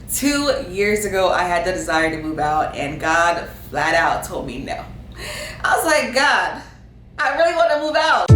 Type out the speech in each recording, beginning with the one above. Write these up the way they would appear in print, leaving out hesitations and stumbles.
2 years ago, I had the desire to move out, and God flat out told me no. I was like, God, I really want to move out.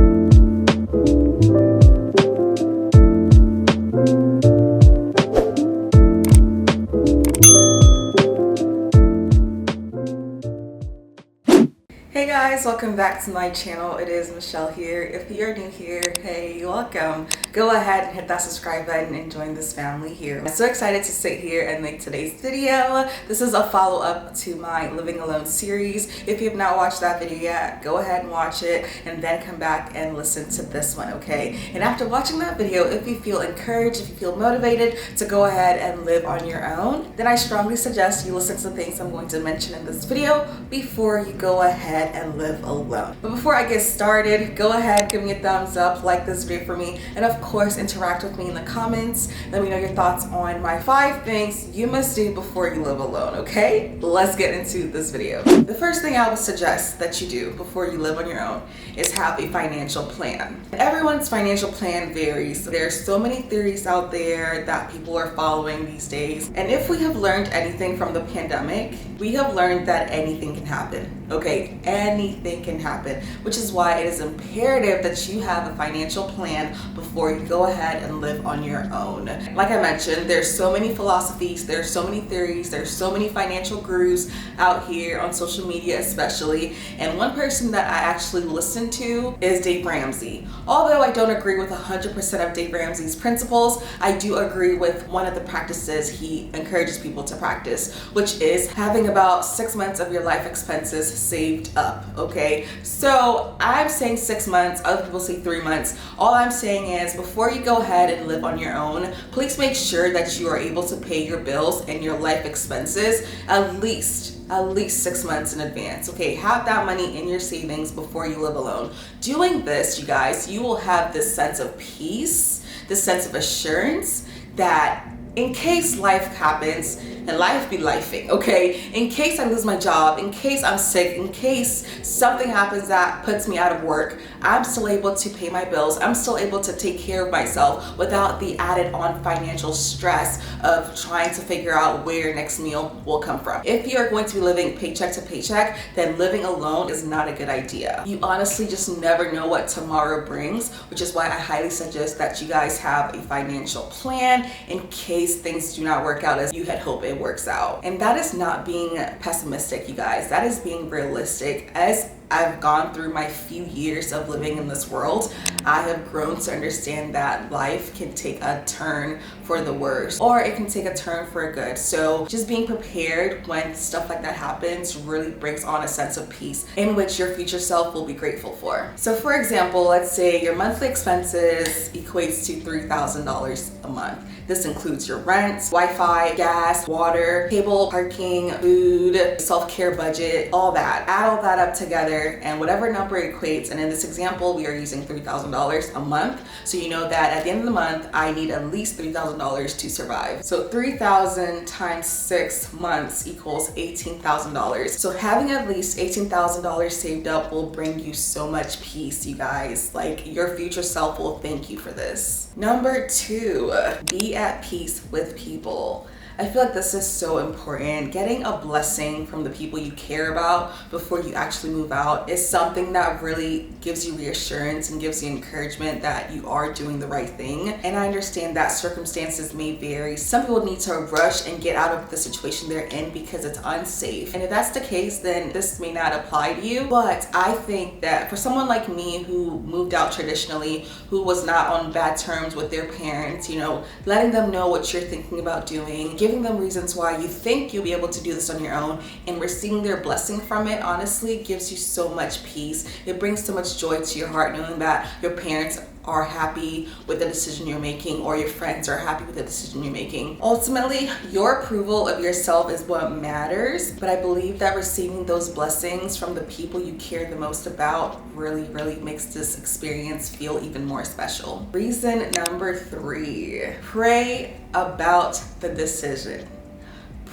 Hey guys, welcome back to my channel. It is Michelle here. If you're new here, hey, welcome. Go ahead and hit that subscribe button and join this family here. I'm so excited to sit here and make today's video. This is a follow-up to my Living Alone series. If you have not watched that video yet, go ahead and watch it and then come back and listen to this one, okay? And after watching that video, if you feel encouraged, if you feel motivated to go ahead and live on your own, then I strongly suggest you listen to the things I'm going to mention in this video before you go ahead and live alone. But before I get started, go ahead, give me a thumbs up, like this video for me, and of course interact with me in the comments. Let me know your thoughts on my 5 things you must do before you live alone, okay? Let's get into this video. The first thing I would suggest that you do before you live on your own is have a financial plan. Everyone's financial plan varies. There's so many theories out there that people are following these days, and if we have learned anything from the pandemic, we have learned that anything can happen, okay? Anything can happen, which is why it is imperative that you have a financial plan before you go ahead and live on your own. Like I mentioned, there's so many philosophies, there's so many theories, there's so many financial gurus out here on social media especially, and one person that I actually listen to is Dave Ramsey. Although I don't agree with 100% of Dave Ramsey's principles, I do agree with one of the practices he encourages people to practice, which is having about 6 months of your life expenses saved up, okay? So I'm saying 6 months, other people say 3 months. All I'm saying is before you go ahead and live on your own, please make sure that you are able to pay your bills and your life expenses at least 6 months in advance, okay? Have that money in your savings before you live alone. Doing this, you guys, you will have this sense of peace, this sense of assurance that in case life happens, and life be lifing, okay? In case I lose my job, in case I'm sick, in case something happens that puts me out of work, I'm still able to pay my bills. I'm still able to take care of myself without the added on financial stress of trying to figure out where your next meal will come from. If you're going to be living paycheck to paycheck, then living alone is not a good idea. You honestly just never know what tomorrow brings, which is why I highly suggest that you guys have a financial plan in case things do not work out as you had hoped it works out. And that is not being pessimistic, you guys. That is being realistic. As I've gone through my few years of living in this world, I have grown to understand that life can take a turn for the worse, or it can take a turn for a good. So just being prepared when stuff like that happens really brings on a sense of peace in which your future self will be grateful for. So for example, let's say your monthly expenses equates to $3,000 a month. This includes your rent, Wi-Fi, gas, water, cable, parking, food, self-care budget, all that. Add all that up together and whatever number equates, and in this example, we are using $3,000 a month. So you know that at the end of the month, I need at least $3,000 to survive. So 3,000 times 6 months equals $18,000. So having at least $18,000 saved up will bring you so much peace, you guys. Like, your future self will thank you for this. Number 2, be at peace with people. I feel like this is so important. Getting a blessing from the people you care about before you actually move out is something that really gives you reassurance and gives you encouragement that you are doing the right thing. And I understand that circumstances may vary. Some people need to rush and get out of the situation they're in because it's unsafe. And if that's the case, then this may not apply to you. But I think that for someone like me who moved out traditionally, who was not on bad terms with their parents, you know, letting them know what you're thinking about doing, giving them reasons why you think you'll be able to do this on your own, and receiving their blessing from it honestly gives you so much peace. It brings so much joy to your heart knowing that your parents are happy with the decision you're making, or your friends are happy with the decision you're making. Ultimately, your approval of yourself is what matters, but I believe that receiving those blessings from the people you care the most about really makes this experience feel even more special. Reason number 3, pray about the decision.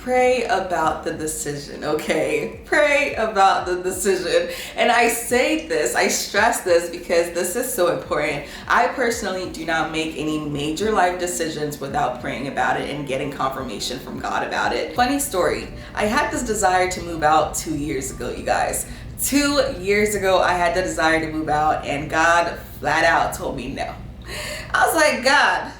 pray about the decision, okay? Pray about the decision. And I say this, I stress this because this is so important. I personally do not make any major life decisions without praying about it and getting confirmation from God about it. Funny story, I had this desire to move out 2 years ago, you guys. 2 years ago, I had the desire to move out and God flat out told me no. I was like, God,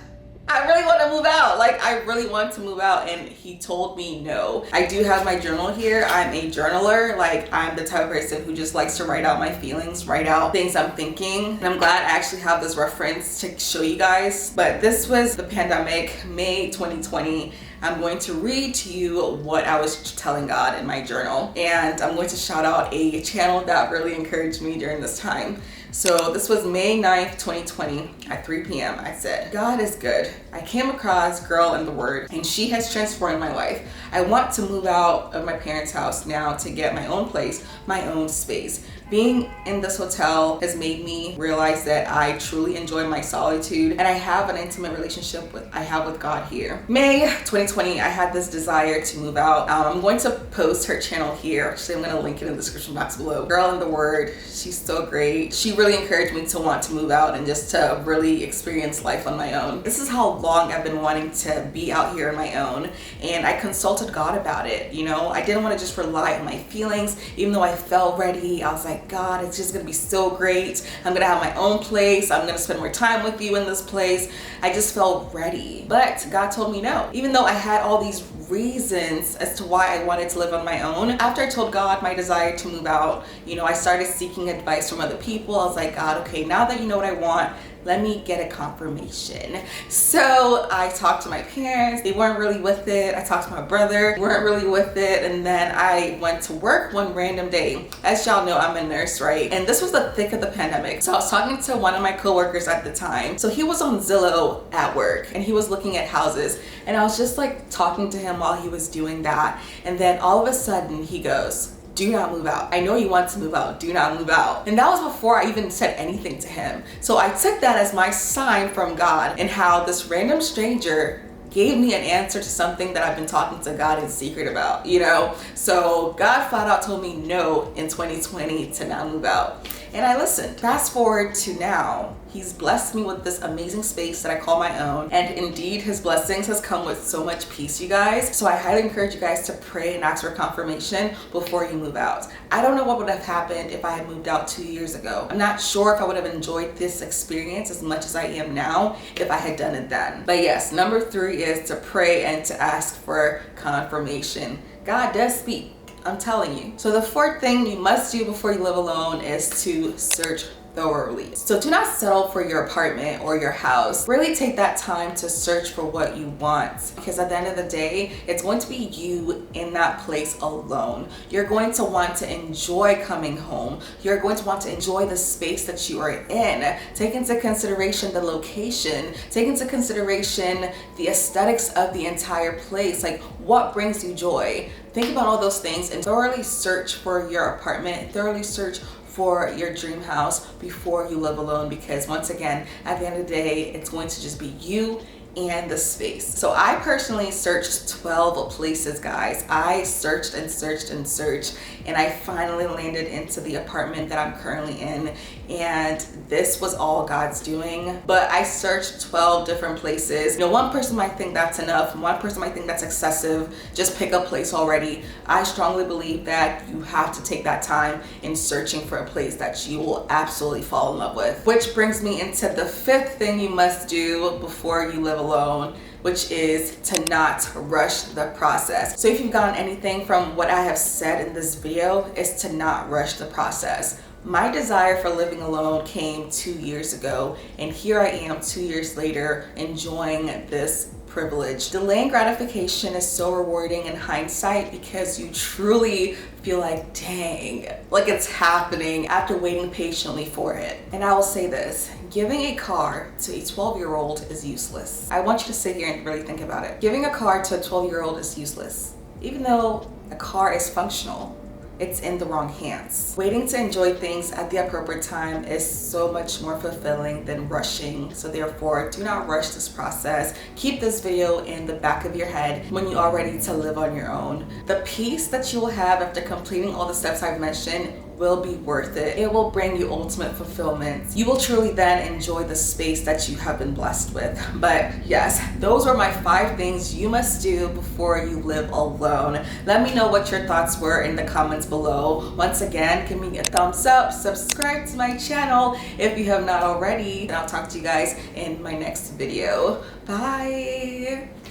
I really want to move out. Like, I really want to move out, and he told me no. I do have my journal here. I'm a journaler. Like, I'm the type of person who just likes to write out my feelings, write out things I'm thinking. And I'm glad I actually have this reference to show you guys. But this was the pandemic, May 2020. I'm going to read to you what I was telling God in my journal. And I'm going to shout out a channel that really encouraged me during this time. So this was May 9th, 2020 at 3 p.m. I said, God is good. I came across Girl in the Word and she has transformed my life. I want to move out of my parents' house now to get my own place, my own space. Being in this hotel has made me realize that I truly enjoy my solitude and I have an intimate relationship with God here. May 2020, I had this desire to move out. I'm going to post her channel here. Actually, I'm going to link it in the description box below. Girl in the Word, she's so great. She really encouraged me to want to move out and just to really experience life on my own. This is how long I've been wanting to be out here on my own, and I consulted God about it. You know, I didn't want to just rely on my feelings. Even though I felt ready, I was like, God, it's just gonna be so great. I'm gonna have my own place. I'm gonna spend more time with you in this place. I just felt ready. But God told me no. Even though I had all these reasons as to why I wanted to live on my own, after I told God my desire to move out, you know, I started seeking advice from other people. I was like, God, okay, now that you know what I want, let me get a confirmation. So I talked to my parents. They weren't really with it. I talked to my brother. They weren't really with it. And then I went to work one random day. As y'all know, I'm a nurse, right? And this was the thick of the pandemic. So I was talking to one of my coworkers at the time. So he was on Zillow at work and he was looking at houses. And I was just like talking to him while he was doing that. And then all of a sudden he goes, do not move out. I know you want to move out. Do not move out. And that was before I even said anything to him. So I took that as my sign from God and how this random stranger gave me an answer to something that I've been talking to God in secret about, you know? So God flat out told me no in 2020 to not move out. And I listened. Fast forward to now, he's blessed me with this amazing space that I call my own. And indeed, his blessings has come with so much peace, you guys. So I highly encourage you guys to pray and ask for confirmation before you move out. I don't know what would have happened if I had moved out 2 years ago. I'm not sure if I would have enjoyed this experience as much as I am now if I had done it then. But yes, number 3 is to pray and to ask for confirmation. God does speak. I'm telling you. So the 4th thing you must do before you live alone is to search thoroughly. So do not settle for your apartment or your house. Really take that time to search for what you want, because at the end of the day, it's going to be you in that place alone. You're going to want to enjoy coming home. You're going to want to enjoy the space that you are in. Take into consideration the location. Take into consideration the aesthetics of the entire place. Like, what brings you joy? Think about all those things and thoroughly search for your apartment. Thoroughly search for your dream house before you live alone, because once again, at the end of the day, it's going to just be you and the space. So I personally searched 12 places, guys. I searched and searched and searched, and I finally landed into the apartment that I'm currently in. And this was all God's doing. But I searched 12 different places. You know, one person might think that's enough. One person might think that's excessive. Just pick a place already. I strongly believe that you have to take that time in searching for a place that you will absolutely fall in love with. Which brings me into the 5th thing you must do before you live alone, which is to not rush the process. So if you've gotten anything from what I have said in this video, is to not rush the process. My desire for living alone came 2 years ago, and here I am 2 years later enjoying this privilege. Delaying gratification is so rewarding in hindsight because you truly feel like, dang, like it's happening after waiting patiently for it. And I will say this, giving a car to a 12-year-old is useless. I want you to sit here and really think about it. Giving a car to a 12-year-old is useless. Even though a car is functional, it's in the wrong hands. Waiting to enjoy things at the appropriate time is so much more fulfilling than rushing. So therefore, do not rush this process. Keep this video in the back of your head when you are ready to live on your own. The peace that you will have after completing all the steps I've mentioned will be worth it. It will bring you ultimate fulfillment. You will truly then enjoy the space that you have been blessed with. But yes, those are my 5 things you must do before you live alone. Let me know what your thoughts were in the comments below. Once again, give me a thumbs up, subscribe to my channel if you have not already, and I'll talk to you guys in my next video. Bye.